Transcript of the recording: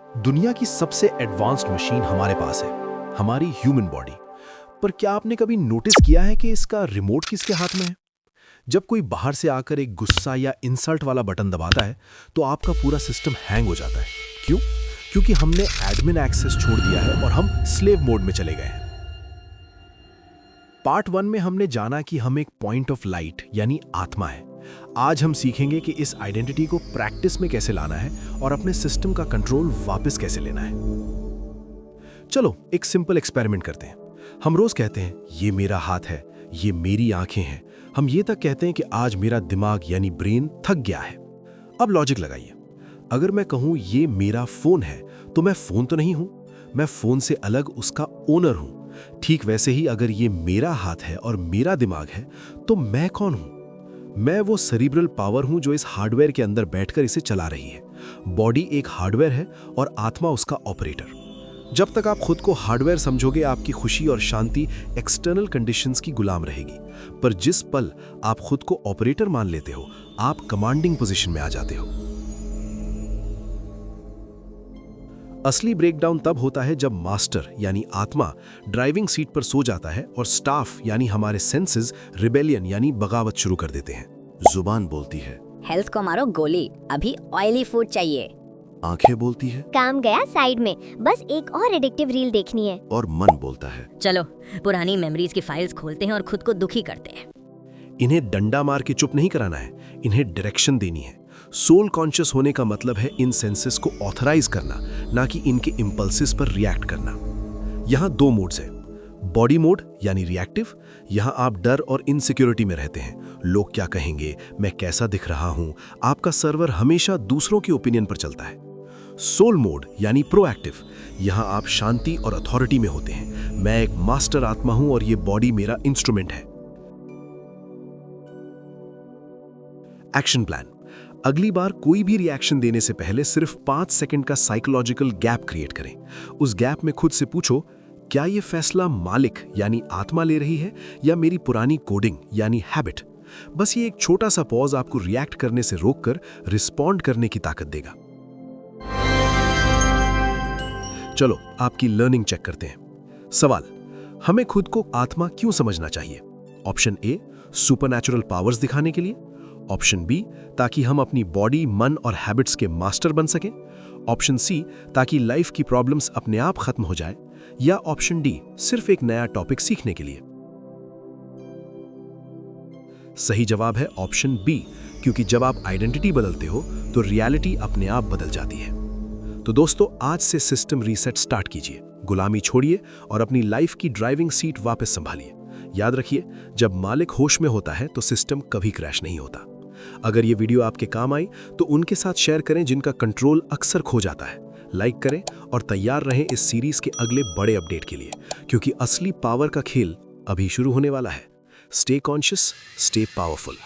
दुनिया की सबसे एडवांस्ड मशीन हमारे पास है, हमारी ह्यूमन बॉडी। पर क्या आपने कभी नोटिस किया है कि इसका रिमोट किसके हाथ में है? जब कोई बाहर से आकर एक गुस्सा या इंसल्ट वाला बटन दबाता है तो आपका पूरा सिस्टम हैंग हो जाता है। क्यों? क्योंकि हमने एडमिन एक्सेस छोड़ दिया है और हम स्लेव मोड में चले गए हैं। पार्ट 1 में हमने जाना कि हम एक पॉइंट ऑफ लाइट यानी आत्मा है। आज हम सीखेंगे कि इस आइडेंटिटी को प्रैक्टिस में कैसे लाना है और अपने सिस्टम का कंट्रोल वापस कैसे लेना है। चलो एक सिंपल एक्सपेरिमेंट करते हैं। हम रोज कहते हैं ये मेरा हाथ है, ये मेरी आंखें हैं। हम ये तक कहते हैं कि आज मेरा दिमाग यानी ब्रेन थक गया है। अब लॉजिक लगाइए। अगर मैं कहूं ये मेरा फोन है तो मैं फोन तो नहीं हूं, मैं फोन से अलग उसका ओनर हूं। ठीक वैसे ही अगर ये मेरा हाथ है और मेरा दिमाग है तो मैं कौन हूं? मैं वो सेरिब्रल पावर हूं जो इस हार्डवेयर के अंदर बैठकर इसे चला रही है। बॉडी एक हार्डवेयर है और आत्मा उसका ऑपरेटर। जब तक आप खुद को हार्डवेयर समझोगे, आपकी खुशी और शांति एक्सटर्नल कंडीशंस की गुलाम रहेगी। पर जिस पल आप खुद को ऑपरेटर मान लेते हो, आप कमांडिंग पोजीशन में आ जाते हो। असली ब्रेकडाउन तब होता है जब मास्टर यानी आत्मा ड्राइविंग सीट पर सो जाता है और स्टाफ यानी हमारे सेंसेस रिबेलियन यानी बगावत शुरू कर देते हैं। जुबान बोलती है हेल्थ को मारो गोली, अभी ऑयली फूड चाहिए। आंखें बोलती है काम गया साइड में, बस एक और एडिक्टिव रील देखनी है। और मन बोलता है चलो पुरानी मेमोरीज की फाइल्स खोलते हैं और खुद को दुखी करते हैं। इन्हें डंडा मार के चुप नहीं कराना है, इन्हें डायरेक्शन देनी है। सोल कॉन्शियस होने का मतलब है इन सेंसेस को ऑथराइज करना, ना कि इनके इंपल्सेस पर रिएक्ट करना। यहाँ 2 मोड्स हैं। बॉडी मोड यानी रिएक्टिव, यहाँ आप डर और इनसिक्योरिटी में रहते हैं। लोग क्या कहेंगे, मैं कैसा दिख रहा हूँ, आपका सर्वर हमेशा दूसरों के ओपिनियन पर चलता है। सोल मोड यानी प्रोएक्टिव, यहाँ आप शांति और अथॉरिटी में होते हैं। मैं एक मास्टर आत्मा हूं और ये बॉडी मेरा इंस्ट्रूमेंट है। Action plan. अगली बार कोई भी रिएक्शन देने से पहले सिर्फ 5 सेकंड का साइकोलॉजिकल गैप क्रिएट करें। उस गैप में खुद से पूछो, क्या ये फैसला मालिक यानी आत्मा ले रही है या मेरी पुरानी कोडिंग यानी हैबिट? बस ये एक छोटा सा पॉज आपको रिएक्ट करने से रोककर रिस्पॉन्ड करने की ताकत देगा। चलो आपकी लर्निंग चेक करते हैं। सवाल, हमें खुद को आत्मा क्यों समझना चाहिए? ऑप्शन ए, सुपरनैचुरल पावर्स दिखाने के लिए। ऑप्शन बी, ताकि हम अपनी बॉडी, मन और हैबिट्स के मास्टर बन सकें। ऑप्शन सी, ताकि लाइफ की प्रॉब्लम्स अपने आप खत्म हो जाए। या ऑप्शन डी, सिर्फ एक नया टॉपिक सीखने के लिए। सही जवाब है ऑप्शन बी, क्योंकि जब आप आइडेंटिटी बदलते हो तो रियलिटी अपने आप बदल जाती है। तो दोस्तों, आज से सिस्टम रीसेट स्टार्ट कीजिए, गुलामी छोड़िए और अपनी लाइफ की ड्राइविंग सीट वापस संभालिए। याद रखिए, जब मालिक होश में होता है तो सिस्टम कभी क्रैश नहीं होता। अगर ये वीडियो आपके काम आई तो उनके साथ शेयर करें जिनका कंट्रोल अक्सर खो जाता है। लाइक करें और तैयार रहें इस सीरीज के अगले बड़े अपडेट के लिए, क्योंकि असली पावर का खेल अभी शुरू होने वाला है। Stay conscious, stay powerful.